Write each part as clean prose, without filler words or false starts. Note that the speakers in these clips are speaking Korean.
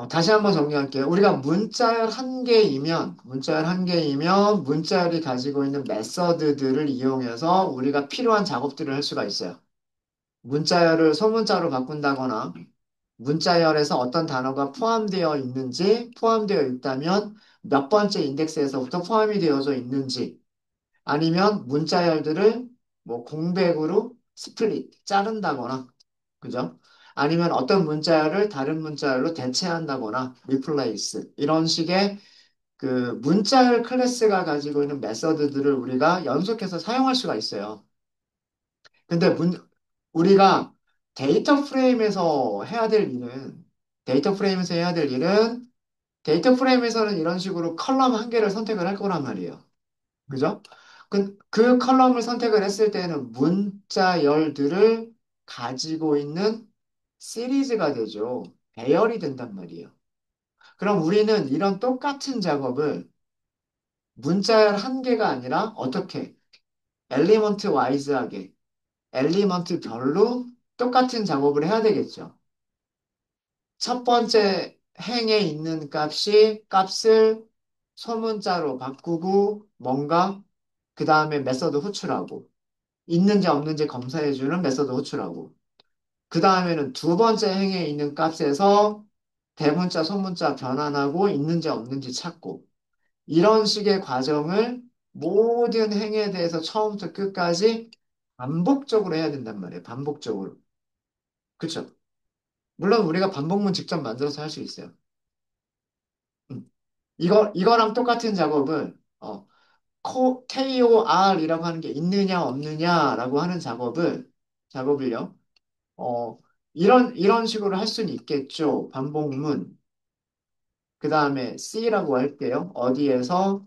다시 한번 정리할게요. 우리가 문자열 한 개이면 문자열이 가지고 있는 메서드들을 이용해서 우리가 필요한 작업들을 할 수가 있어요. 문자열을 소문자로 바꾼다거나 문자열에서 어떤 단어가 포함되어 있다면 몇 번째 인덱스에서부터 포함이 되어져 있는지 아니면 문자열들을 뭐 공백으로 스플릿, 자른다거나 그죠? 아니면 어떤 문자열을 다른 문자열로 대체한다거나 리플레이스 이런 식의 그 문자열 클래스가 가지고 있는 메서드들을 우리가 연속해서 사용할 수가 있어요. 근데 우리가 데이터 프레임에서 해야 될 일은 데이터 프레임에서 해야 될 일은 데이터 프레임에서는 이런 식으로 컬럼 한 개를 선택을 할 거란 말이에요. 그죠? 그 컬럼을 선택을 했을 때는 문자열들을 가지고 있는 시리즈가 되죠. 배열이 된단 말이에요. 그럼 우리는 이런 똑같은 작업을 문자열 한 개가 아니라 어떻게 엘리먼트 와이즈하게 엘리먼트별로 똑같은 작업을 해야 되겠죠. 첫 번째 행에 있는 값을 소문자로 바꾸고 뭔가 그 다음에 메서드 호출하고 있는지 없는지 검사해주는 메서드 호출하고 그 다음에는 두 번째 행에 있는 값에서 대문자, 소문자 변환하고 있는지 없는지 찾고 이런 식의 과정을 모든 행에 대해서 처음부터 끝까지 반복적으로 해야 된단 말이에요. 반복적으로. 그쵸? 물론 우리가 반복문 직접 만들어서 할 수 있어요. 음. 이거랑 똑같은 작업을 KOR이라고 하는 게 있느냐 없느냐라고 하는 작업을요. 어, 이런 식으로 할 수는 있겠죠. 반복문. 그 다음에 C라고 할게요. 어디에서?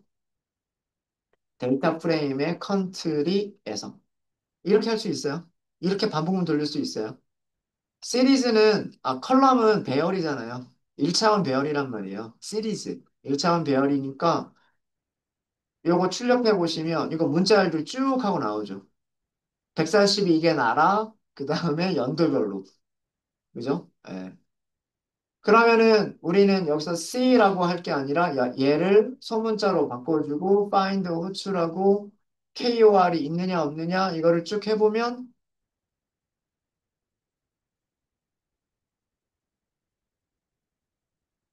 데이터 프레임의 컨트리에서. 이렇게 할 수 있어요. 이렇게 반복문 돌릴 수 있어요. 컬럼은 배열이잖아요. 1차원 배열이란 말이에요. 시리즈. 1차원 배열이니까 요거 출력해 보시면 이거 문자열들 쭉 하고 나오죠. 142개 나라, 그 다음에 연도별로. 그죠? 예. 그러면은 우리는 여기서 C라고 할 게 아니라 얘를 소문자로 바꿔주고 find 호출하고 KOR이 있느냐 없느냐 이거를 쭉 해보면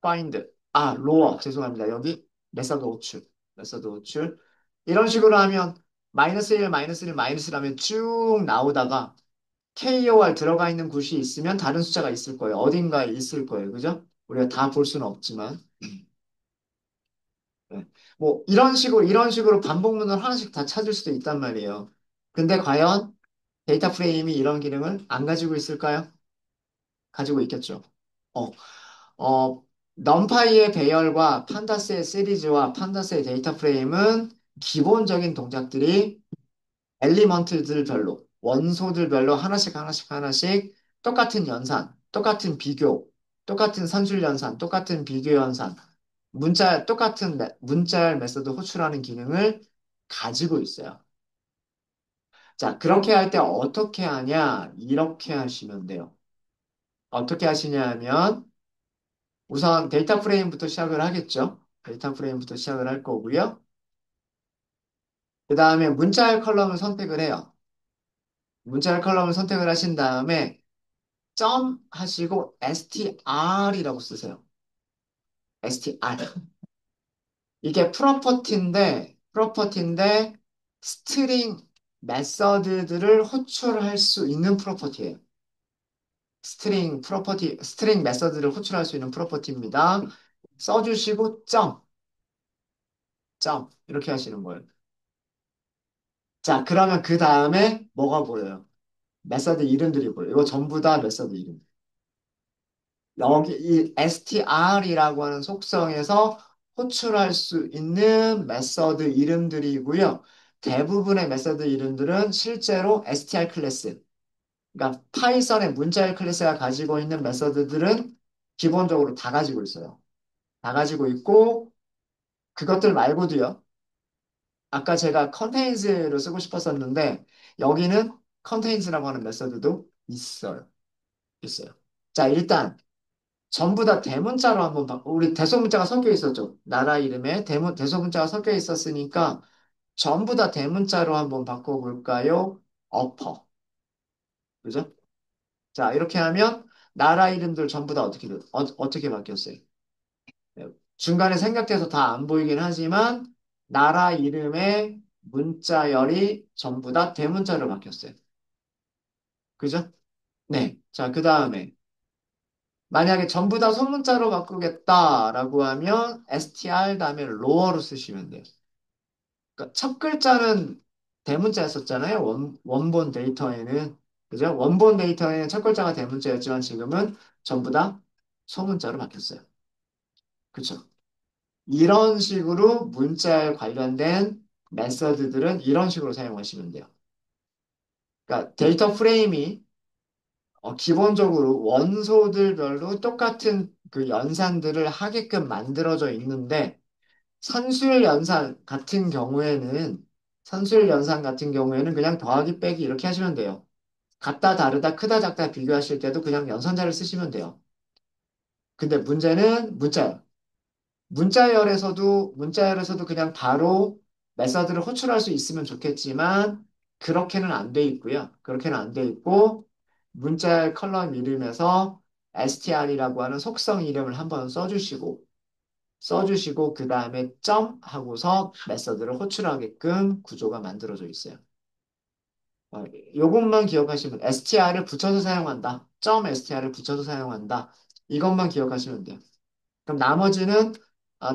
find lower 죄송합니다. 여기 메서드 호출 이런 식으로 하면 마이너스 1 마이너스 1 마이너스 라면 쭉 나오다가 KOR 들어가 있는 굿이 있으면 다른 숫자가 있을 거예요. 어딘가에 있을 거예요. 그죠? 우리가 다 볼 수는 없지만 네. 뭐 이런 식으로 반복문을 하나씩 다 찾을 수도 있단 말이에요. 근데 과연 데이터 프레임이 이런 기능을 안 가지고 있을까요? 가지고 있겠죠. 어, 넘파이의 배열과 판다스의 시리즈와 판다스의 데이터 프레임은 기본적인 동작들이 엘리먼트들별로 원소들별로 하나씩 하나씩 하나씩 똑같은 연산, 똑같은 비교, 똑같은 산술 연산, 똑같은 비교 연산, 문자열 메소드 호출하는 기능을 가지고 있어요. 자, 그렇게 할 때 어떻게 하냐? 이렇게 하시면 돼요. 어떻게 하시냐 하면 우선 데이터 프레임부터 시작을 하겠죠. 데이터 프레임부터 시작을 할 거고요. 그 다음에 문자열 컬럼을 선택을 해요. 문자열 컬럼을 선택을 하신 다음에 점 하시고 str이라고 쓰세요. str. 이게 프로퍼티인데 스트링 메서드들을 호출할 수 있는 프로퍼티예요. 스트링 메서드를 호출할 수 있는 프로퍼티입니다. 써주시고 점 이렇게 하시는 거예요. 자, 그러면 그 다음에 뭐가 보여요? 메서드 이름들이 보여요. 이거 전부 다 메서드 이름. 여기 이 str이라고 하는 속성에서 호출할 수 있는 메서드 이름들이고요. 대부분의 메서드 이름들은 실제로 str 클래스, 그러니까 파이썬의 문자열 클래스가 가지고 있는 메서드들은 기본적으로 다 가지고 있어요. 다 가지고 있고 그것들 말고도요. 아까 제가 컨테인스를 쓰고 싶었었는데 여기는 컨테인스라고 하는 메서드도 있어요. 있어요. 자, 일단 전부 다 대문자로 한번 우리 대소문자가 섞여 있었죠. 나라 이름에 대소문자가 섞여 있었으니까 전부 다 대문자로 한번 바꿔볼까요? 엎어. 그죠? 자, 이렇게 하면 나라 이름들 전부 다 어떻게 바뀌었어요? 네, 중간에 생략돼서 다 안 보이긴 하지만 나라 이름의 문자열이 전부 다 대문자로 바뀌었어요. 그죠? 네. 자, 그 다음에 만약에 전부 다 소문자로 바꾸겠다라고 하면 str 다음에 로어로 쓰시면 돼요. 그러니까 첫 글자는 대문자였었잖아요. 원본 데이터에는. 그죠? 원본 데이터에는 첫 글자가 대문자였지만 지금은 전부 다 소문자로 바뀌었어요. 그쵸? 이런 식으로 문자에 관련된 메서드들은 이런 식으로 사용하시면 돼요. 그러니까 데이터 프레임이 기본적으로 원소들별로 똑같은 그 연산들을 하게끔 만들어져 있는데 선수율 연산 같은 경우에는 그냥 더하기 빼기 이렇게 하시면 돼요. 같다 다르다 크다 작다 비교하실 때도 그냥 연산자를 쓰시면 돼요. 근데 문제는 문자예요. 문자열에서도 그냥 바로 메서드를 호출할 수 있으면 좋겠지만 그렇게는 안 돼 있고요. 그렇게는 안 돼 있고 문자열 컬럼 이름에서 str이라고 하는 속성 이름을 한번 써주시고 그 다음에 점 하고서 메서드를 호출하게끔 구조가 만들어져 있어요. 어, 요것만 기억하시면 str을 붙여서 사용한다. 점 str을 붙여서 사용한다. 이것만 기억하시면 돼요. 그럼 나머지는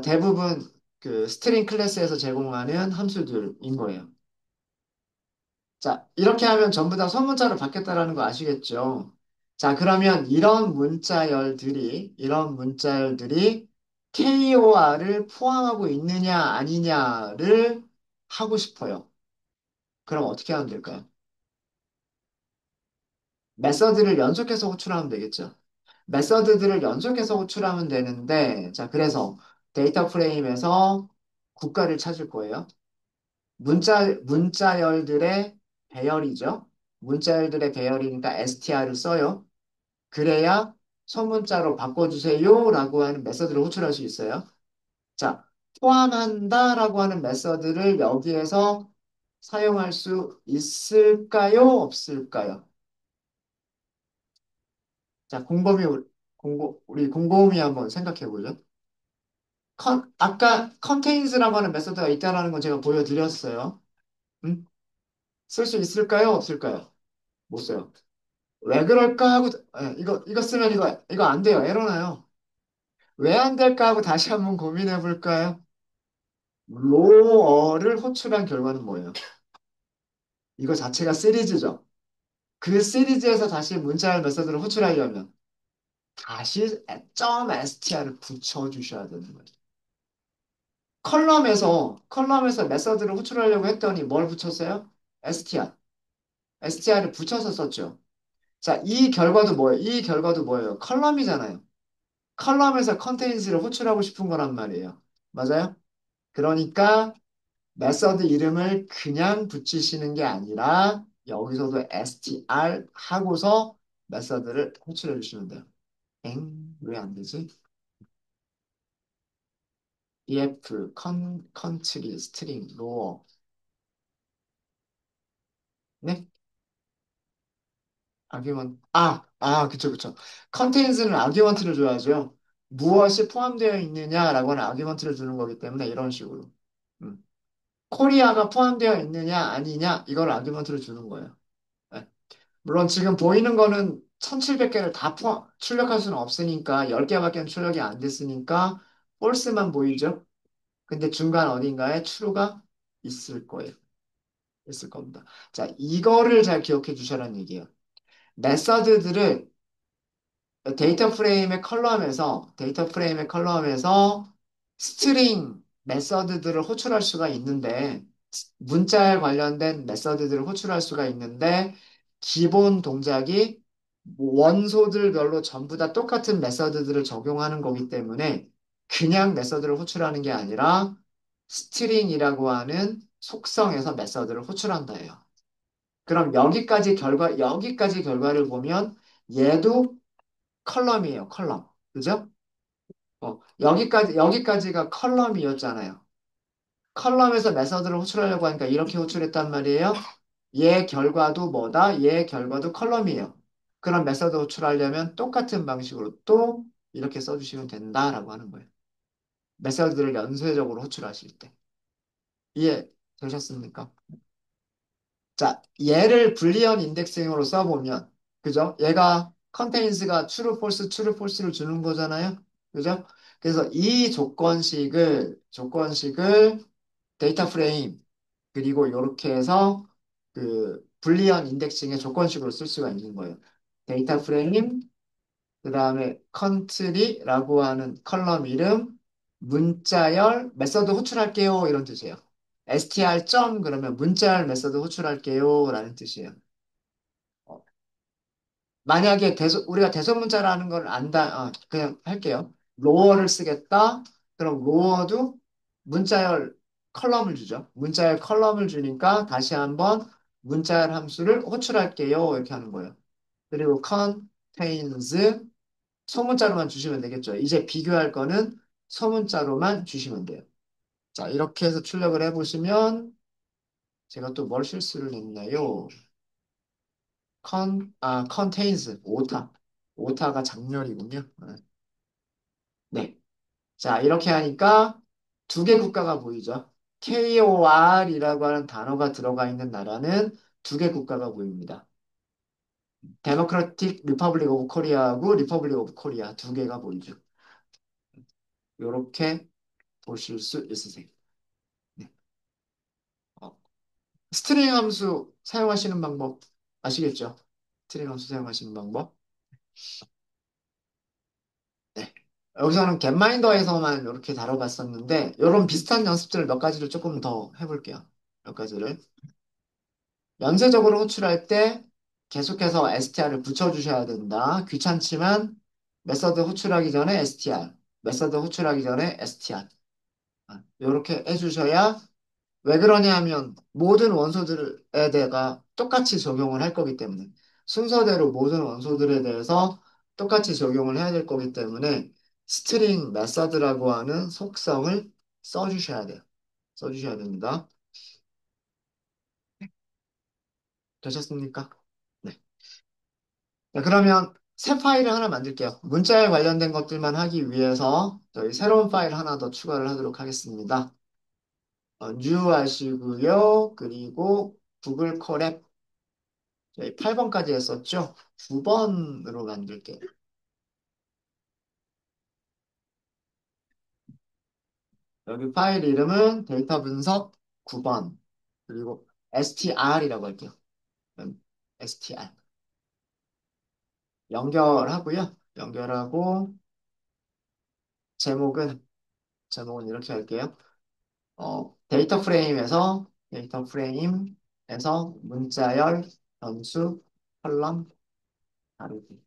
대부분 그 스트링 클래스에서 제공하는 함수들인 거예요. 자, 이렇게 하면 전부 다 소문자로 바뀌었다라는 거 아시겠죠? 자, 그러면 이런 문자열들이 KOR을 포함하고 있느냐 아니냐를 하고 싶어요. 그럼 어떻게 하면 될까요? 메서드를 연속해서 호출하면 되겠죠. 메서드들을 연속해서 호출하면 되는데, 자, 그래서 데이터 프레임에서 국가를 찾을 거예요. 문자열들의 배열이죠. 문자열들의 배열이니까 str을 써요. 그래야 소문자로 바꿔주세요라고 하는 메서드를 호출할 수 있어요. 자, 포함한다라고 하는 메서드를 여기에서 사용할 수 있을까요? 없을까요? 자, 우리 곰곰이 한번 생각해 보죠. 아까 contains라고 하는 메서드가 있다라는 건 제가 보여드렸어요. 음? 쓸 수 있을까요? 없을까요? 못 써요. 왜 그럴까 하고, 이거 쓰면 이거 안 돼요. 에러 나요. 왜 안 될까 하고 다시 한번 고민해 볼까요? 로어를 호출한 결과는 뭐예요? 이거 자체가 시리즈죠. 그 시리즈에서 다시 문자열 메서드를 호출하려면 다시 .str을 붙여주셔야 되는 거예요. 컬럼에서 메서드를 호출하려고 했더니 뭘 붙였어요? str. str을 붙여서 썼죠. 자, 이 결과도 뭐예요? 컬럼이잖아요. 컬럼에서 컨테인스를 호출하고 싶은 거란 말이에요. 맞아요? 그러니까 메서드 이름을 그냥 붙이시는 게 아니라 여기서도 str 하고서 메서드를 호출해 주시면 돼요. 왜 안 되지? df 컨트리 스트링 로어 네? 그쵸. 컨테인스는 아규먼트를 줘야죠. 무엇이 포함되어 있느냐라고 하는 아규먼트를 주는 거기 때문에 이런 식으로. 음. 코리아가 포함되어 있느냐 아니냐 이걸 아규먼트를 주는 거예요. 네. 물론 지금 보이는 거는 1700개를 다 출력할 수는 없으니까 10개밖에 출력이 안 됐으니까 폴스만 보이죠? 근데 중간 어딘가에 true가 있을 거예요. 있을 겁니다. 자, 이거를 잘 기억해 주셔라는 얘기예요. 메서드들을 데이터 프레임의 컬럼에서 스트링 메서드들을 호출할 수가 있는데 문자에 관련된 메서드들을 호출할 수가 있는데 기본 동작이 원소들별로 전부 다 똑같은 메서드들을 적용하는 거기 때문에 그냥 메서드를 호출하는 게 아니라 스트링이라고 하는 속성에서 메서드를 호출한다 해요. 그럼 여기까지 결과를 보면 얘도 컬럼이에요, 컬럼. 그죠? 여기까지가 컬럼이었잖아요. 컬럼에서 메서드를 호출하려고 하니까 이렇게 호출했단 말이에요. 얘 결과도 뭐다? 얘 결과도 컬럼이에요. 그럼 메서드 호출하려면 똑같은 방식으로 또 이렇게 써주시면 된다라고 하는 거예요. 메서드를 연쇄적으로 호출하실 때. 이해 되셨습니까? 자, 얘를 불리언 인덱싱으로 써보면, 그죠? 얘가 contains가 true, false, true, false를 주는 거잖아요. 그죠? 그래서 이 조건식을 데이터 프레임, 그리고 이렇게 해서 그 불리언 인덱싱의 조건식으로 쓸 수가 있는 거예요. 데이터 프레임, 그 다음에 country라고 하는 컬럼 이름, 문자열, 메서드 호출할게요. 이런 뜻이에요. str 점 그러면 문자열 메서드 호출할게요. 라는 뜻이에요. 어, 만약에 우리가 대소문자라는 걸 그냥 할게요. 로어를 쓰겠다. 그럼 로어도 문자열 컬럼을 주죠. 문자열 컬럼을 주니까 다시 한번 문자열 함수를 호출할게요. 이렇게 하는 거예요. 그리고 contains 소문자로만 주시면 되겠죠. 이제 비교할 거는 소문자로만 주시면 돼요. 자, 이렇게 해서 출력을 해보시면 제가 또 뭘 실수를 했나요? contains, 오타. 오타가 장렬이군요. 네. 자, 이렇게 하니까 두 개 국가가 보이죠. KOR이라고 하는 단어가 들어가 있는 나라는 두 개 국가가 보입니다. 데모크라틱 리퍼블릭 오브 코리아하고 리퍼블릭 오브 코리아 두 개가 보이죠. 이렇게 보실 수 있으세요. 네. 어, 스트링 함수 사용하시는 방법 아시겠죠? 스트링 함수 사용하시는 방법. 네. 여기서는 겟마인더에서만 이렇게 다뤄봤었는데 이런 비슷한 연습들을 몇 가지를 조금 더 해볼게요. 몇 가지를. 연쇄적으로 호출할 때 계속해서 str을 붙여주셔야 된다. 귀찮지만 메서드 호출하기 전에 str, 메서드 호출하기 전에 str. 이렇게 해주셔야 왜 그러냐 하면 모든 원소들에 대가 똑같이 적용을 할 거기 때문에 순서대로 모든 원소들에 대해서 똑같이 적용을 해야 될 거기 때문에 스트링 메서드라고 하는 속성을 써주셔야 돼요. 써주셔야 됩니다. 되셨습니까? 네. 자, 그러면 새 파일을 하나 만들게요. 문자에 관련된 것들만 하기 위해서 저희 새로운 파일 하나 더 추가를 하도록 하겠습니다. new 하시고요. 그리고 구글 콜앱 저희 8번까지 했었죠? 9번으로 만들게요. 여기 파일 이름은 데이터 분석 9번. 그리고 str이라고 할게요. str. 연결하고요. 연결하고, 제목은, 제목은 이렇게 할게요. 데이터 프레임에서 문자열, 변수, 컬럼, 다루기.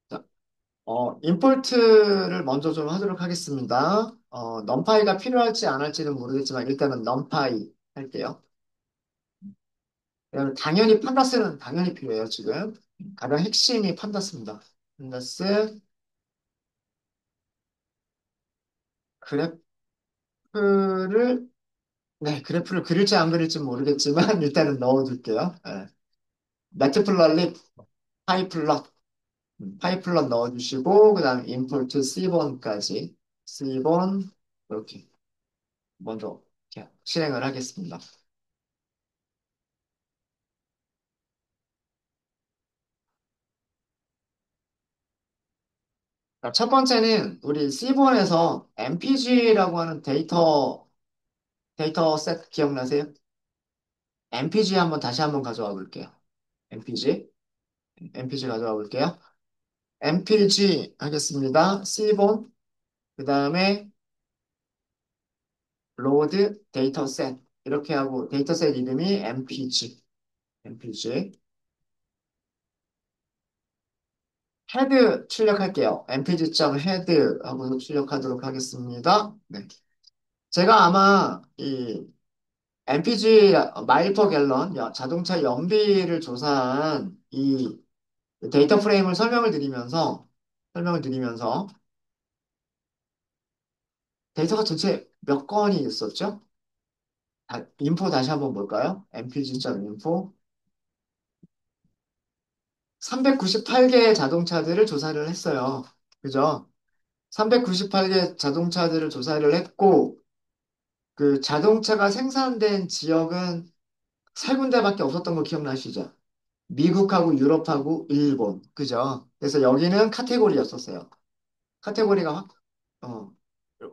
자, 임포트를 먼저 좀 하도록 하겠습니다. 넘파이가 필요할지 안 할지는 모르겠지만 일단은 넘파이 할게요. 왜냐면 당연히 판다스는 당연히 필요해요, 지금. 가장 핵심이 판다스입니다. 판다스, 그래프를, 네, 그래프를 그릴지 안 그릴지 모르겠지만 일단은 넣어둘게요. 네. 매트플러립, 파이플럿, 파이플럿 넣어주시고, 그 다음에 임포트 C번까지, C번, 이렇게 먼저 이렇게 실행을 하겠습니다. 자, 첫 번째는 우리 C번에서 MPG라고 하는 데이터 셋 기억나세요? MPG 다시 한번 가져와 볼게요. MPG, MPG 가져와 볼게요. MPG 하겠습니다. C본, 그 다음에 로드 데이터셋 이렇게 하고 데이터셋 이름이 MPG 헤드 출력할게요. mpg.head 하고 출력하도록 하겠습니다. 네. 제가 아마 이 MPG 마일 퍼 갤런 자동차 연비를 조사한 이 데이터 프레임을 설명을 드리면서 데이터가 전체 몇 건이 있었죠? 인포 다시 한번 볼까요? mpg.info 398개의 자동차들을 조사를 했어요. 그죠? 398개 자동차들을 조사를 했고 그 자동차가 생산된 지역은 세 군데밖에 없었던 거 기억나시죠? 미국하고 유럽하고 일본. 그죠? 그래서 여기는 카테고리였었어요. 카테고리가 어,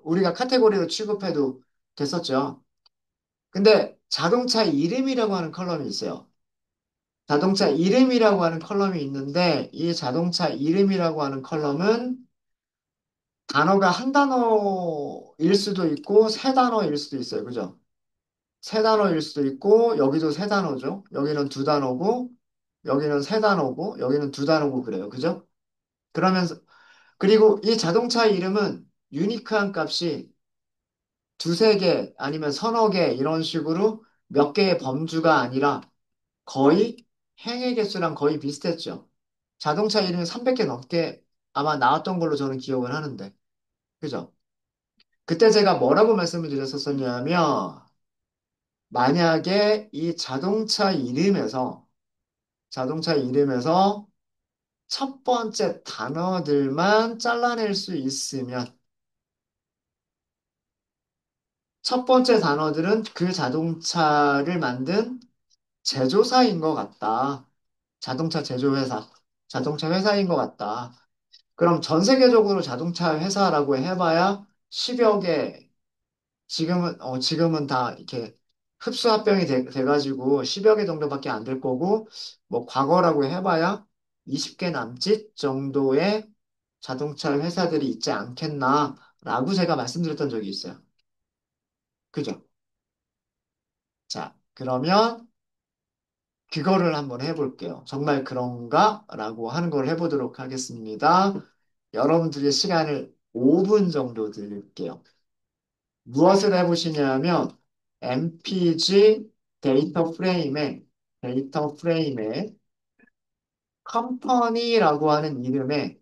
우리가 카테고리로 취급해도 됐었죠. 근데 자동차 이름이라고 하는 컬럼이 있어요. 자동차 이름이라고 하는 컬럼이 있는데 이 자동차 이름이라고 하는 컬럼은 단어가 한 단어일 수도 있고 세 단어일 수도 있어요. 그죠? 세 단어일 수도 있고 여기도 세 단어죠. 여기는 두 단어고 여기는 세 단어고 여기는 두 단어고 그래요. 그죠? 그러면서 그리고 이 자동차 이름은 유니크한 값이 두세 개 아니면 서너 개 이런 식으로 몇 개의 범주가 아니라 거의 행의 개수랑 거의 비슷했죠. 자동차 이름이 300개 넘게 아마 나왔던 걸로 저는 기억을 하는데. 그죠? 그때 제가 뭐라고 말씀을 드렸었냐면 만약에 이 자동차 이름에서 첫 번째 단어들만 잘라낼 수 있으면 첫 번째 단어들은 그 자동차를 만든 제조사인 것 같다. 자동차 제조회사, 자동차 회사인 것 같다. 그럼 전 세계적으로 자동차 회사라고 해봐야 10여 개, 지금은 다 이렇게 흡수합병이 돼가지고 10여 개 정도밖에 안 될 거고, 뭐 과거라고 해봐야 20개 남짓 정도의 자동차 회사들이 있지 않겠나라고 제가 말씀드렸던 적이 있어요. 그죠? 자, 그러면 그거를 한번 해볼게요. 정말 그런가? 라고 하는 걸 해보도록 하겠습니다. 여러분들의 시간을 5분 정도 드릴게요. 무엇을 해보시냐면 MPG 데이터 프레임에 컴퍼니라고 하는 이름의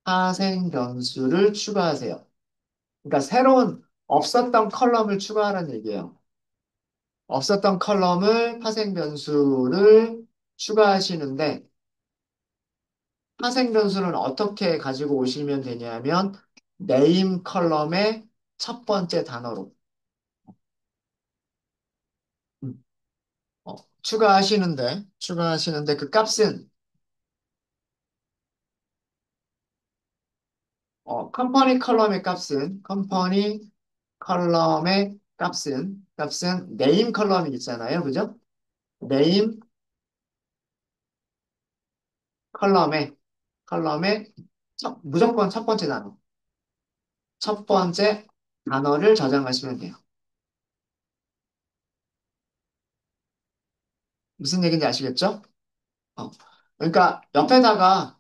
파생 변수를 추가하세요. 그러니까 새로운 없었던 컬럼을 추가하라는 얘기예요. 없었던 컬럼을 파생 변수를 추가하시는데 파생 변수는 어떻게 가지고 오시면 되냐면 네임 컬럼의 첫 번째 단어로 음, 추가하시는데 그 값은 컴퍼니 컬럼의 값은 네임 컬럼이 있잖아요. 그죠? 네임 컬럼의 무조건 첫 번째 단어. 첫 번째 단어를 저장하시면 돼요. 무슨 얘기인지 아시겠죠? 어. 그러니까 옆에다가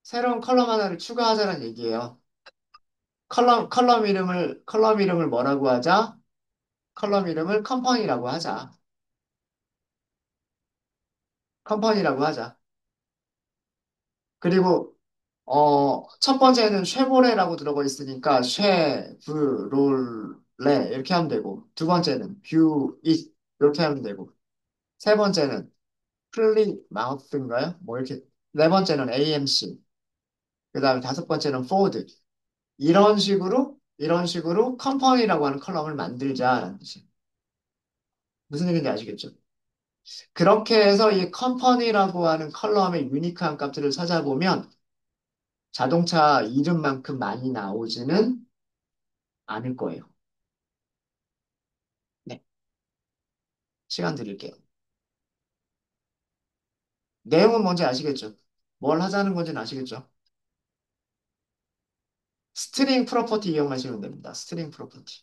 새로운 컬럼 하나를 추가하자는 얘기예요. 컬럼 이름을 뭐라고 하자? 컬럼 이름을 컴퍼니라고 하자. 그리고 첫 번째는 쉐보레라고 들어가 있으니까 쉐브롤레 이렇게 하면 되고 두 번째는 뷰잇 이렇게 하면 되고 세 번째는 플리마우스인가요? 뭐 이렇게 네 번째는 AMC 그다음에 다섯 번째는 포드 이런 식으로 컴퍼니라고 하는 컬럼을 만들자라는 뜻이에요. 무슨 얘기인지 아시겠죠? 그렇게 해서 이 컴퍼니라고 하는 컬럼의 유니크한 값들을 찾아보면 자동차 이름만큼 많이 나오지는 않을 거예요. 네, 시간 드릴게요. 내용은 뭔지 아시겠죠? 뭘 하자는 건지는 아시겠죠? 스트링 프로퍼티 이용하시면 됩니다. 스트링 프로퍼티.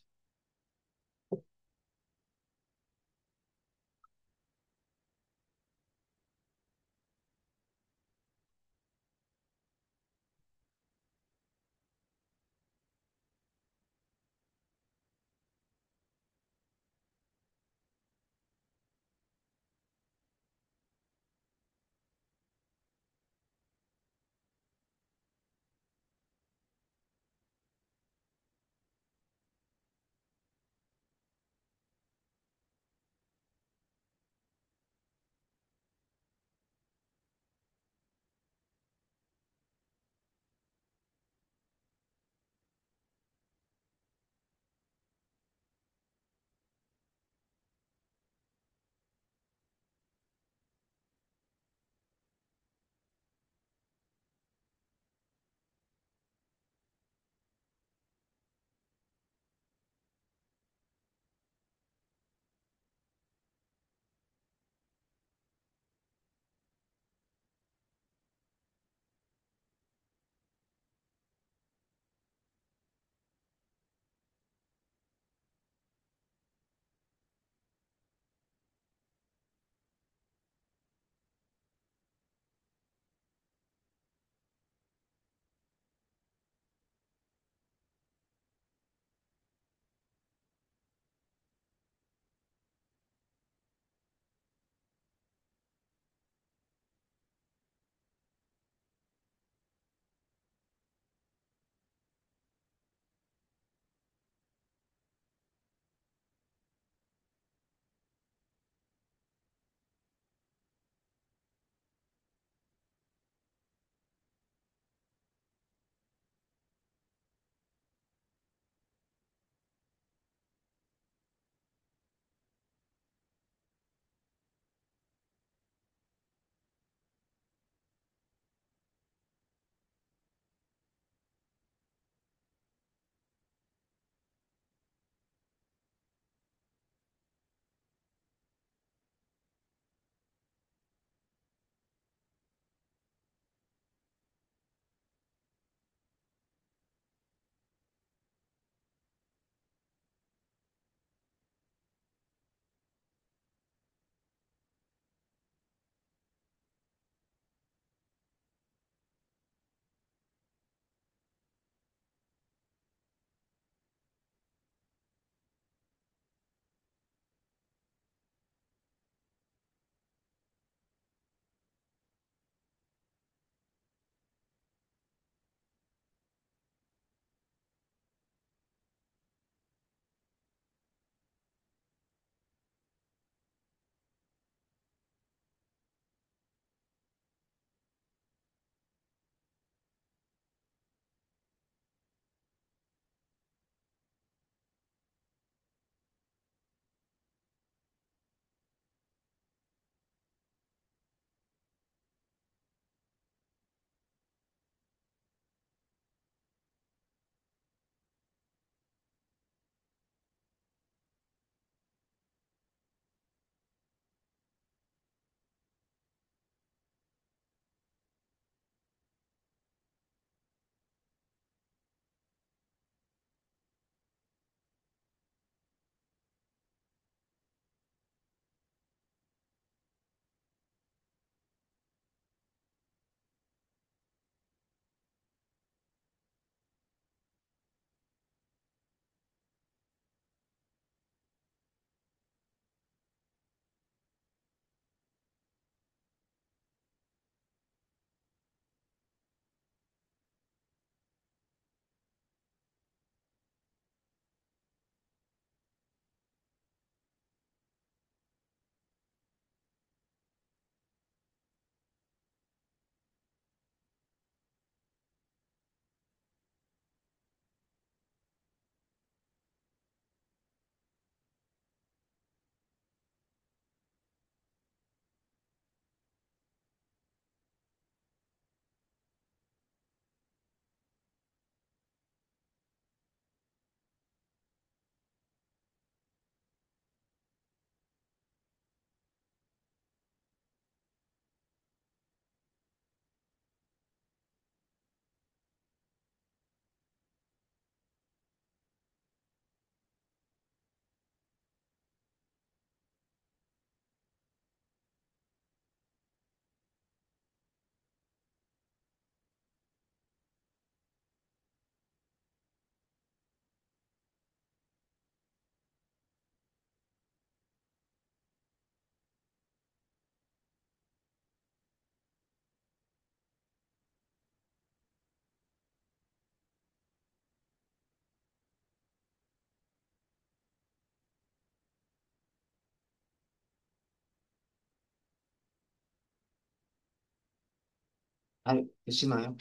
잘 되시나요?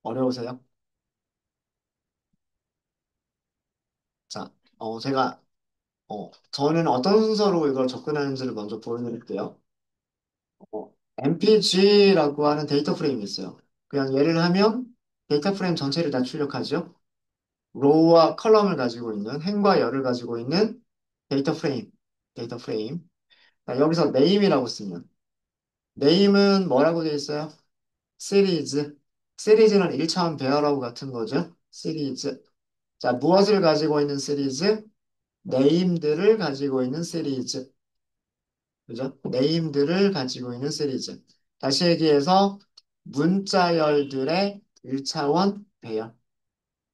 어려우세요? 자, 제가, 저는 어떤 순서로 이걸 접근하는지를 먼저 보여드릴게요. MPG라고 하는 데이터 프레임이 있어요. 그냥 예를 하면 데이터 프레임 전체를 다 출력하죠. 로우와 컬럼을 가지고 있는 행과 열을 가지고 있는 데이터 프레임, 데이터 프레임. 자, 여기서 네임이라고 쓰면 네임은 뭐라고 되어 있어요? 시리즈. 시리즈는 1차원 배열하고 같은 거죠. 시리즈. 자, 무엇을 가지고 있는 시리즈? 네임들을 가지고 있는 시리즈. 그죠? 네임들을 가지고 있는 시리즈. 다시 얘기해서 문자열들의 1차원 배열.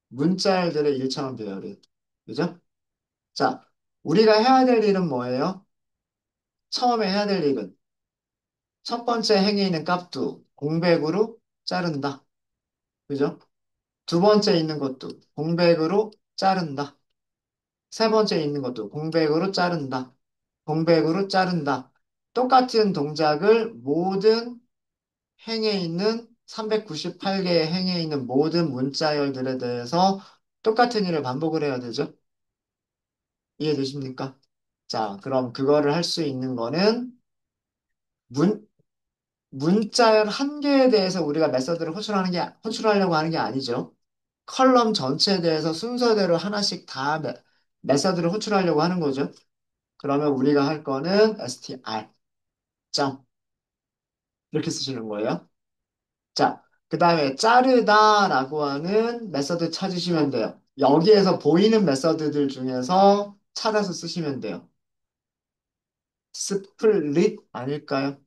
문자열들의 1차원 배열이. 그죠? 자, 우리가 해야 될 일은 뭐예요? 처음에 해야 될 일은 첫 번째 행에 있는 값도 공백으로 자른다. 그죠? 두 번째 있는 것도 공백으로 자른다. 세 번째 있는 것도 공백으로 자른다. 공백으로 자른다. 똑같은 동작을 모든 행에 있는 398개의 행에 있는 모든 문자열들에 대해서 똑같은 일을 반복을 해야 되죠. 이해되십니까? 자, 그럼 그거를 할 수 있는 거는 문, 문자열 한 개에 대해서 우리가 메서드를 호출하려고 하는 게 아니죠. 컬럼 전체에 대해서 순서대로 하나씩 다 메서드를 호출하려고 하는 거죠. 그러면 우리가 할 거는 str 점 이렇게 쓰시는 거예요. 자, 그 다음에 자르다라고 하는 메서드 찾으시면 돼요. 여기에서 보이는 메서드들 중에서 찾아서 쓰시면 돼요. 스플릿 아닐까요?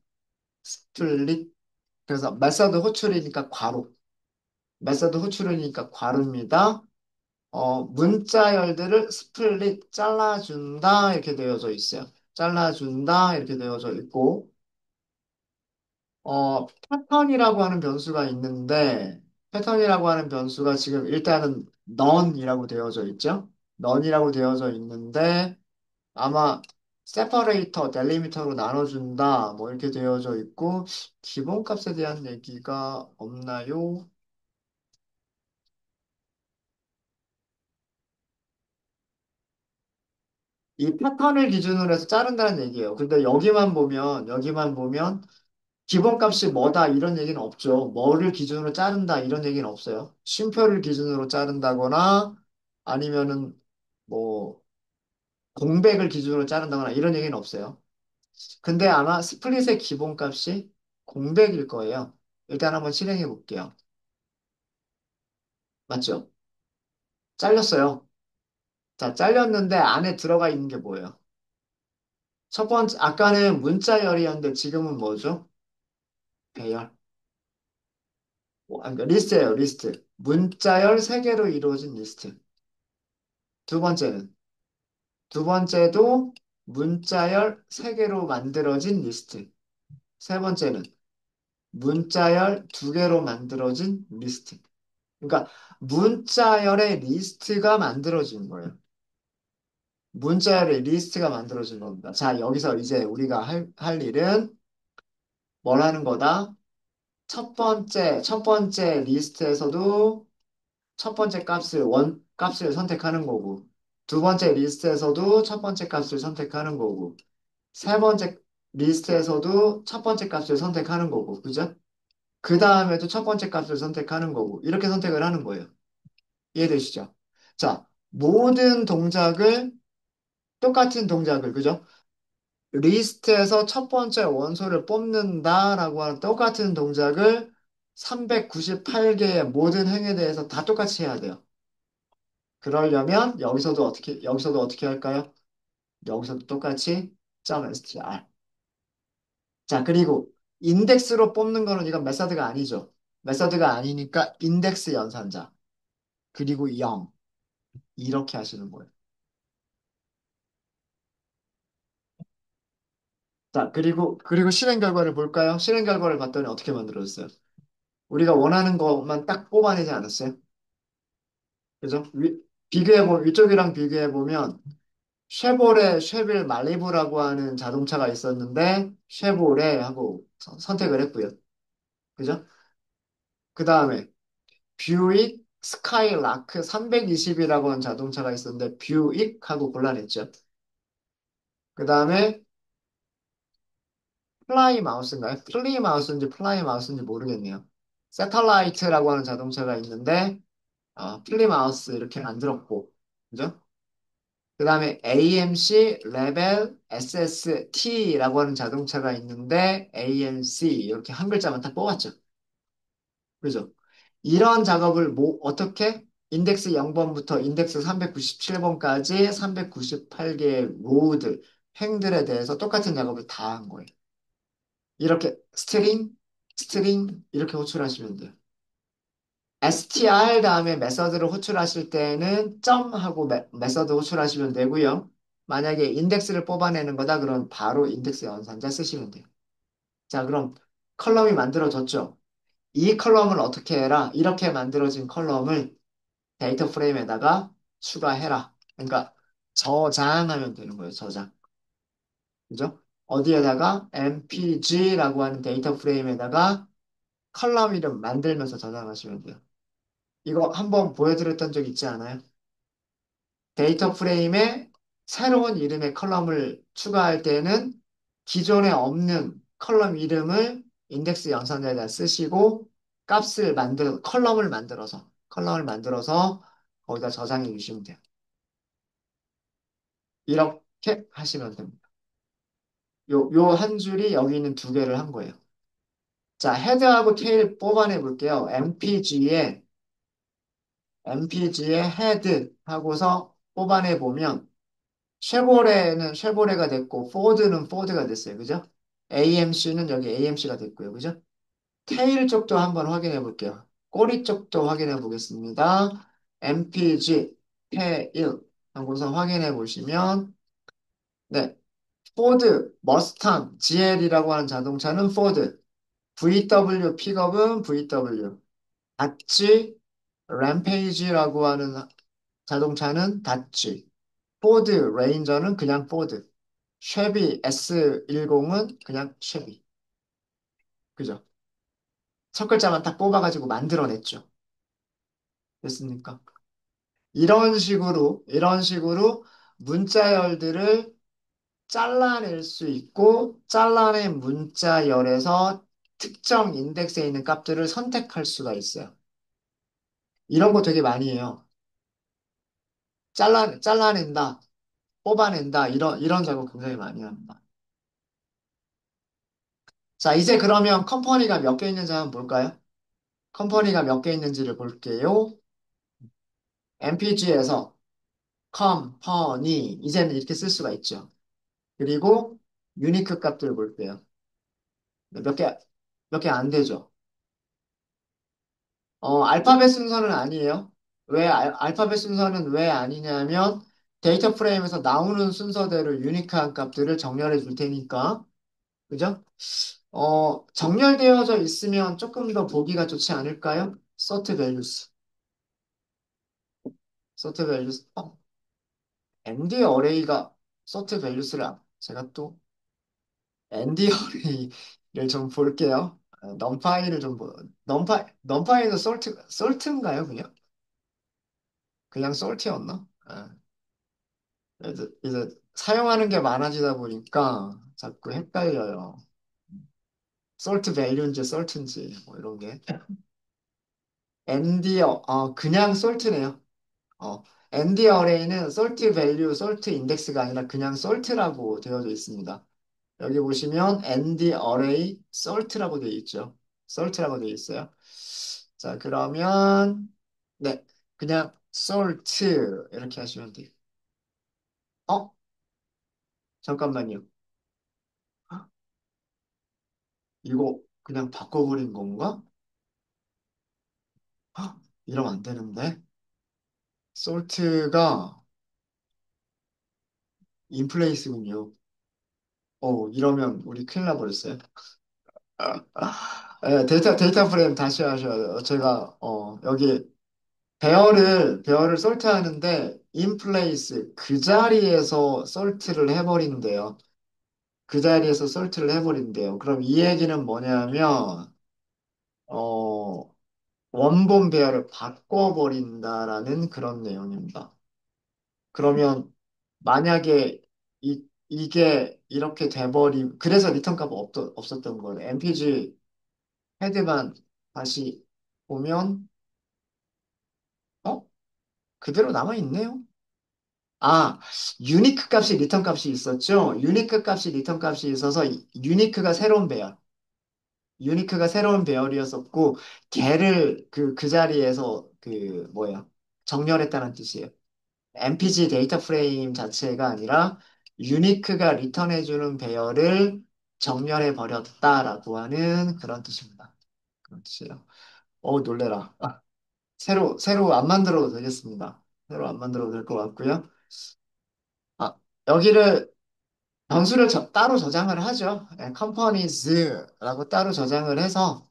스플릿. 그래서 메서드 호출이니까 괄호. 메서드 호출이니까 괄호입니다. 문자열들을 스플릿 잘라준다 이렇게 되어져 있어요. 잘라준다 이렇게 되어져 있고 패턴이라고 하는 변수가 있는데 패턴이라고 하는 변수가 지금 일단은 none이라고 되어져 있죠. none이라고 되어져 있는데 아마 세퍼레이터, 델리미터로 나눠준다 뭐 이렇게 되어져 있고 기본값에 대한 얘기가 없나요? 이 패턴을 기준으로 해서 자른다는 얘기예요. 근데 여기만 보면 기본값이 뭐다 이런 얘기는 없죠. 뭐를 기준으로 자른다 이런 얘기는 없어요. 쉼표를 기준으로 자른다거나 아니면은 뭐 공백을 기준으로 자른다거나 이런 얘기는 없어요. 근데 아마 스플릿의 기본값이 공백일 거예요. 일단 한번 실행해 볼게요. 맞죠? 잘렸어요. 자, 잘렸는데 안에 들어가 있는 게 뭐예요? 첫 번째, 아까는 문자열이었는데 지금은 뭐죠? 배열. 그러니까 리스트예요, 리스트. 문자열 3개로 이루어진 리스트. 두 번째는 두 번째도 문자열 3개로 만들어진 리스트. 세 번째는 문자열 2개로 만들어진 리스트. 그러니까 문자열의 리스트가 만들어진 거예요. 문자열의 리스트가 만들어진 겁니다. 자, 여기서 이제 우리가 할 일은 뭘 하는 거다? 첫 번째 리스트에서도 첫 번째 값을 선택하는 거고, 두 번째 리스트에서도 첫 번째 값을 선택하는 거고, 세 번째 리스트에서도 첫 번째 값을 선택하는 거고, 그죠? 그 다음에도 첫 번째 값을 선택하는 거고, 이렇게 선택을 하는 거예요. 이해되시죠? 자, 모든 동작을, 똑같은 동작을, 그죠? 리스트에서 첫 번째 원소를 뽑는다라고 하는 똑같은 동작을 398개의 모든 행에 대해서 다 똑같이 해야 돼요. 그러려면 여기서도 어떻게 할까요? 여기서도 똑같이 .str. 자, 그리고 인덱스로 뽑는 거는 이건 메서드가 아니죠. 메서드가 아니니까 인덱스 연산자. 그리고 0. 이렇게 하시는 거예요. 자, 그리고 실행 결과를 볼까요? 실행 결과를 봤더니 어떻게 만들어졌어요? 우리가 원하는 것만 딱 뽑아내지 않았어요? 그죠? 위쪽이랑 비교해보면 쉐빌 말리부라고 하는 자동차가 있었는데 쉐보레 하고 선택을 했고요. 그죠? 그 다음에 뷰익 스카이라크 320이라고 하는 자동차가 있었는데 뷰익하고 곤란했죠. 그 다음에 플라이 마우스인가요? 플리 마우스인지 플라이 마우스인지 모르겠네요. 세탈라이트라고 하는 자동차가 있는데 플리 마우스 이렇게 만들었고, 그죠? 그 다음에 AMC 레벨 SST라고 하는 자동차가 있는데 AMC 이렇게 한 글자만 딱 뽑았죠. 그죠? 이런 작업을 어떻게? 인덱스 0번부터 인덱스 397번까지 398개의 로우들, 행들에 대해서 똑같은 작업을 다 한 거예요. 이렇게 스트링 이렇게 호출하시면 돼요. str 다음에 메서드를 호출하실 때는 점하고 메서드 호출하시면 되고요. 만약에 인덱스를 뽑아내는 거다 그럼 바로 인덱스 연산자 쓰시면 돼요. 자, 그럼 컬럼이 만들어졌죠. 이 컬럼을 어떻게 해라? 이렇게 만들어진 컬럼을 데이터 프레임에다가 추가해라. 그러니까 저장하면 되는 거예요. 저장. 그죠? 어디에다가 mpg라고 하는 데이터 프레임에다가 컬럼 이름 만들면서 저장하시면 돼요. 이거 한번 보여드렸던 적 있지 않아요? 데이터 프레임에 새로운 이름의 컬럼을 추가할 때는 기존에 없는 컬럼 이름을 인덱스 연산자에다 쓰시고 컬럼을 만들어서 거기다 저장해 주시면 돼요. 이렇게 하시면 됩니다. 요 한 줄이 여기 있는 두 개를 한 거예요. 자, 헤드하고 테일 뽑아내 볼게요. MPG에 헤드 하고서 뽑아내 보면 쉐보레는 쉐보레가 됐고 포드는 포드가 됐어요. 그죠? AMC는 여기 AMC가 됐고요. 그죠? 테일 쪽도 한번 확인해 볼게요. 꼬리 쪽도 확인해 보겠습니다. MPG 테일 하고서 확인해 보시면 네. 포드, 머스탕, GL이라고 하는 자동차는 포드, VW 픽업은 VW, 다치, 램페이지라고 하는 자동차는 다치, 포드 레인저는 그냥 포드, 쉐비 S10은 그냥 쉐비. 그죠? 첫 글자만 딱 뽑아가지고 만들어냈죠. 됐습니까? 이런 식으로 문자열들을 잘라낼 수 있고, 잘라낸 문자열에서 특정 인덱스에 있는 값들을 선택할 수가 있어요. 이런 거 되게 많이 해요. 잘라낸다, 뽑아낸다, 이런 작업 굉장히 많이 합니다. 자, 이제 그러면 컴퍼니가 몇 개 있는지 한번 볼까요? 컴퍼니가 몇 개 있는지를 볼게요. MPG에서 컴퍼니, 이제는 이렇게 쓸 수가 있죠. 그리고 유니크 값들 볼게요. 몇 개 안 되죠. 알파벳 순서는 아니에요. 왜, 알파벳 순서는 왜 아니냐면 데이터 프레임에서 나오는 순서대로 유니크한 값들을 정렬해 줄 테니까. 그죠? 정렬되어져 있으면 조금 더 보기가 좋지 않을까요? sort values. sort values. ND 어레이가 sort values를 제가 또 ND 어레이를 좀 볼게요. 넘파이를 좀 넘파이는 솔트인가요, 그냥? 그냥 솔트였나? 이제 사용하는 게 많아지다 보니까 자꾸 헷갈려요. 솔트 밸류인지 솔트인지 뭐 이런 게. 엔디어 그냥 솔트네요. 어, 엔디 어레이는 솔트 밸류, 솔트 인덱스가 아니라 그냥 솔트라고 되어져 있습니다. 여기 보시면 엔디 어레이 솔트라고 되어 있죠. 솔트라고 되어 있어요. 자, 그러면 네, 그냥 솔트 이렇게 하시면 돼요. 어? 잠깐만요. 이거 그냥 바꿔버린 건가? 헉, 이러면 안 되는데. 솔트가 인플레이스군요. 이러면 우리 큰일 나버렸어요. 데이터 프레임 다시 하셔야 돼요. 제가, 여기 배열을 솔트하는데, 인플레이스, 그 자리에서 솔트를 해버린대요. 그 자리에서 솔트를 해버린대요. 그럼 이 얘기는 뭐냐면, 어, 원본 배열을 바꿔버린다라는 그런 내용입니다. 그러면 만약에 이게 이렇게 그래서 리턴 값 없었던 거예요. MPG 헤드만 다시 보면, 어? 그대로 남아있네요. 아, 유니크 값이 리턴 값이 있었죠? 유니크 값이 리턴 값이 있어서 유니크가 새로운 배열. 유니크가 새로운 배열이었었고, 걔를 그 자리에서 정렬했다는 뜻이에요. MPG 데이터 프레임 자체가 아니라 유니크가 리턴해주는 배열을 정렬해 버렸다라고 하는 그런 뜻입니다. 그런 뜻이에요. 놀래라. 새로 안 만들어도 되겠습니다. 새로 안 만들어도 될 것 같고요. 아, 여기를 변수를 따로 저장을 하죠. companies라고 따로 저장을 해서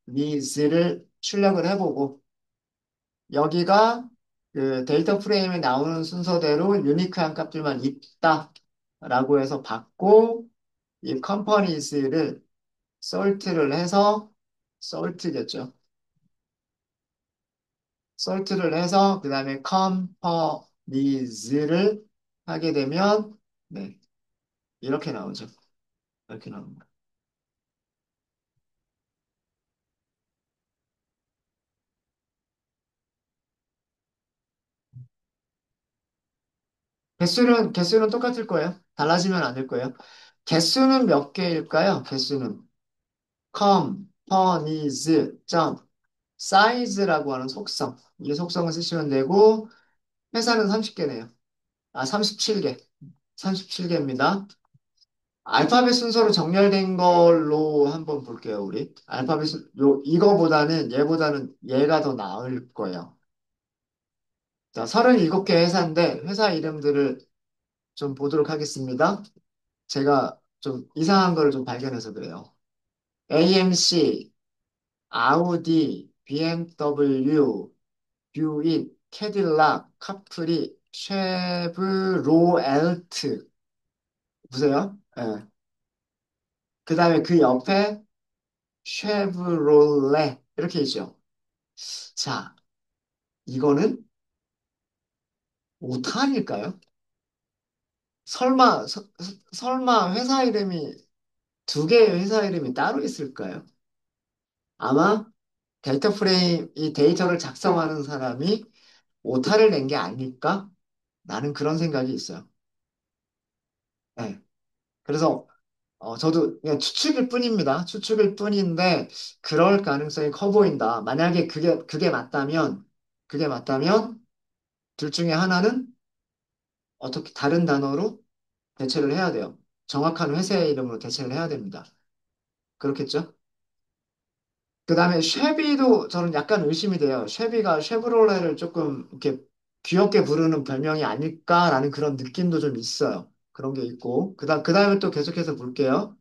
companies를 출력을 해보고 여기가 그 데이터 프레임에 나오는 순서대로 유니크한 값들만 있다라고 해서 받고 이 companies를 sort를 해서 sort겠죠. sort를 해서 그 다음에 companies를 하게 되면 네, 이렇게 나오죠. 이렇게 나옵니다. 개수는 똑같을 거예요. 달라지면 안 될 거예요. 개수는 몇 개일까요? 개수는 companies 점 size라고 하는 속성. 이 속성을 쓰시면 되고 회사는 30개네요. 37개. 37개입니다. 알파벳 순서로 정렬된 걸로 한번 볼게요, 우리. 이거보다는 얘보다는 얘가 더 나을 거예요. 자, 37개 회사인데 회사 이름들을 좀 보도록 하겠습니다. 제가 좀 이상한 거를 좀 발견해서 그래요. AMC, 아우디, BMW, 뷰잇, 캐딜락, 카프리, 쉐브로엘트. 보세요. 예. 그 다음에 그 옆에 쉐브롤레. 이렇게 있죠. 자, 이거는 오탄일까요? 설마 회사 이름이 두 개의 회사 이름이 따로 있을까요? 아마 이 데이터를 작성하는 사람이 오타를 낸 게 아닐까? 나는 그런 생각이 있어요. 네. 그래서 저도 그냥 추측일 뿐입니다. 추측일 뿐인데 그럴 가능성이 커 보인다. 만약에 그게 맞다면 둘 중에 하나는 어떻게 다른 단어로 대체를 해야 돼요. 정확한 회사의 이름으로 대체를 해야 됩니다. 그렇겠죠? 그 다음에 쉐비도 저는 약간 의심이 돼요. 쉐비가 쉐브롤레를 조금 이렇게 귀엽게 부르는 별명이 아닐까라는 그런 느낌도 좀 있어요. 그런 게 있고. 그 다음에 또 계속해서 볼게요.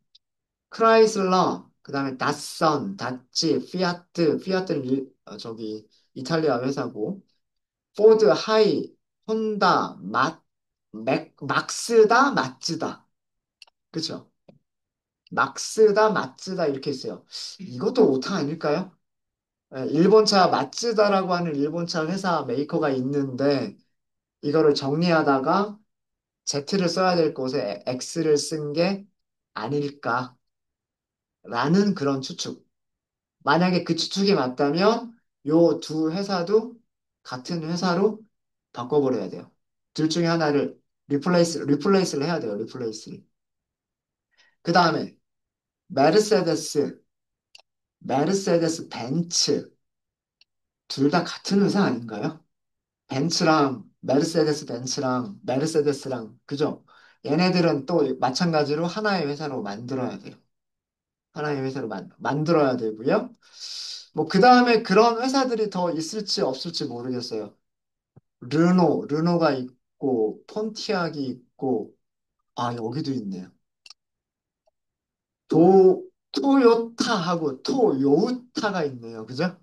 크라이슬러, 그 다음에 닷선, 다치, 피아트는 저기 이탈리아 회사고, 포드, 하이, 혼다, 막스다, 마츠다. 그쵸? 막스다, 마츠다 이렇게 있어요. 이것도 오타 아닐까요? 일본차 마츠다라고 하는 일본차 회사 메이커가 있는데 이거를 정리하다가 Z를 써야 될 곳에 X를 쓴 게 아닐까라는 그런 추측. 만약에 그 추측이 맞다면 요 두 회사도 같은 회사로 바꿔버려야 돼요. 둘 중에 하나를 리플레이스를 해야 돼요. 리플레이스를. 그 다음에 메르세데스, 메르세데스 벤츠 둘 다 같은 회사 아닌가요? 벤츠랑 메르세데스랑 그죠? 얘네들은 또 마찬가지로 하나의 회사로 만들어야 돼요. 하나의 회사로 만들어야 되고요. 뭐 그 다음에 그런 회사들이 더 있을지 없을지 모르겠어요. 르노가 있고 폰티악이 있고 여기도 있네요. 토요타하고 토요타가 있네요. 그죠?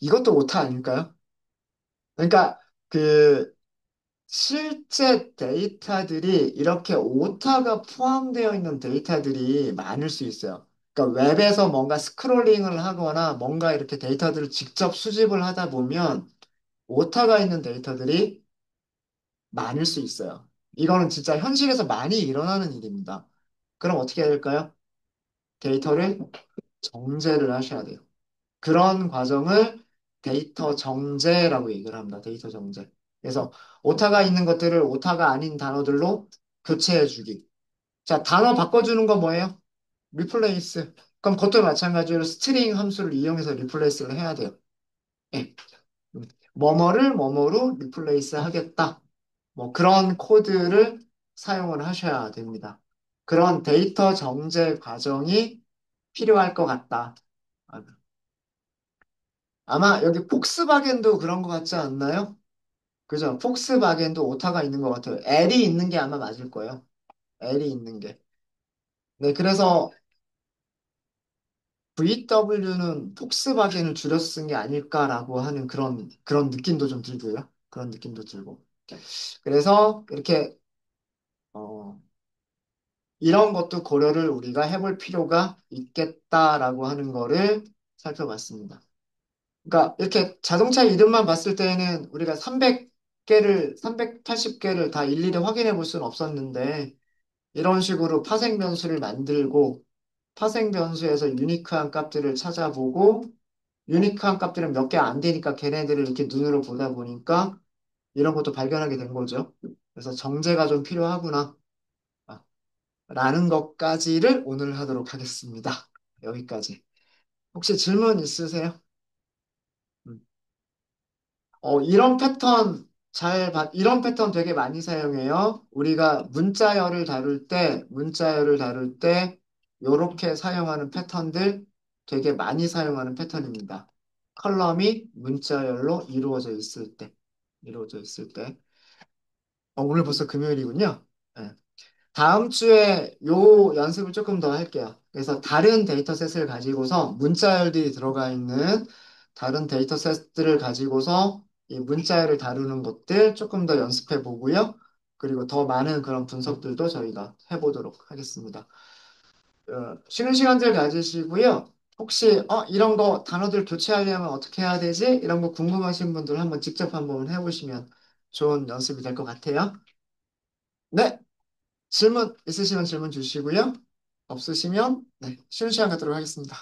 이것도 오타 아닐까요? 그러니까 그 실제 데이터들이 이렇게 오타가 포함되어 있는 데이터들이 많을 수 있어요. 그러니까 웹에서 뭔가 스크롤링을 하거나 뭔가 이렇게 데이터들을 직접 수집을 하다 보면 오타가 있는 데이터들이 많을 수 있어요. 이거는 진짜 현실에서 많이 일어나는 일입니다. 그럼 어떻게 해야 될까요? 데이터를 정제를 하셔야 돼요. 그런 과정을 데이터 정제라고 얘기를 합니다. 데이터 정제. 그래서 오타가 있는 것들을 오타가 아닌 단어들로 교체해 주기. 자, 단어 바꿔주는 거 뭐예요? 리플레이스. 그럼 그것도 마찬가지로 스트링 함수를 이용해서 리플레이스를 해야 돼요. 예. 뭐뭐를 뭐뭐로 리플레이스 하겠다. 뭐 그런 코드를 사용을 하셔야 됩니다. 그런 데이터 정제 과정이 필요할 것 같다. 아마 여기 폭스바겐도 그런 것 같지 않나요? 그죠? 폭스바겐도 오타가 있는 것 같아요. L이 있는 게 아마 맞을 거예요. L이 있는 게. 네, 그래서 VW는 폭스바겐을 줄여 쓴 게 아닐까라고 하는 그런 느낌도 좀 들고요. 그런 느낌도 들고. 그래서 이렇게 어, 이런 것도 고려를 우리가 해볼 필요가 있겠다라고 하는 거를 살펴봤습니다. 그러니까 이렇게 자동차 이름만 봤을 때는 우리가 380개를 다 일일이 확인해 볼 수는 없었는데 이런 식으로 파생 변수를 만들고 파생 변수에서 유니크한 값들을 찾아보고 유니크한 값들은 몇 개 안 되니까 걔네들을 이렇게 눈으로 보다 보니까 이런 것도 발견하게 된 거죠. 그래서 정제가 좀 필요하구나. 라는 것까지를 오늘 하도록 하겠습니다. 여기까지. 혹시 질문 있으세요? 음. 이런 패턴 되게 많이 사용해요. 우리가 문자열을 다룰 때, 요렇게 사용하는 패턴들 되게 많이 사용하는 패턴입니다. 컬럼이 문자열로 이루어져 있을 때. 오늘 벌써 금요일이군요. 네. 다음 주에 요 연습을 조금 더 할게요. 그래서 다른 데이터셋을 가지고서 문자열들이 들어가 있는 다른 데이터셋들을 가지고서 이 문자열을 다루는 것들 조금 더 연습해 보고요. 그리고 더 많은 그런 분석들도 저희가 해보도록 하겠습니다. 쉬는 시간들 가지시고요. 혹시 이런 거 단어들 교체하려면 어떻게 해야 되지? 이런 거 궁금하신 분들 한번 직접 한번 해보시면 좋은 연습이 될 것 같아요. 네. 질문 있으시면 질문 주시고요. 없으시면 네, 쉬는 시간 갖도록 하겠습니다.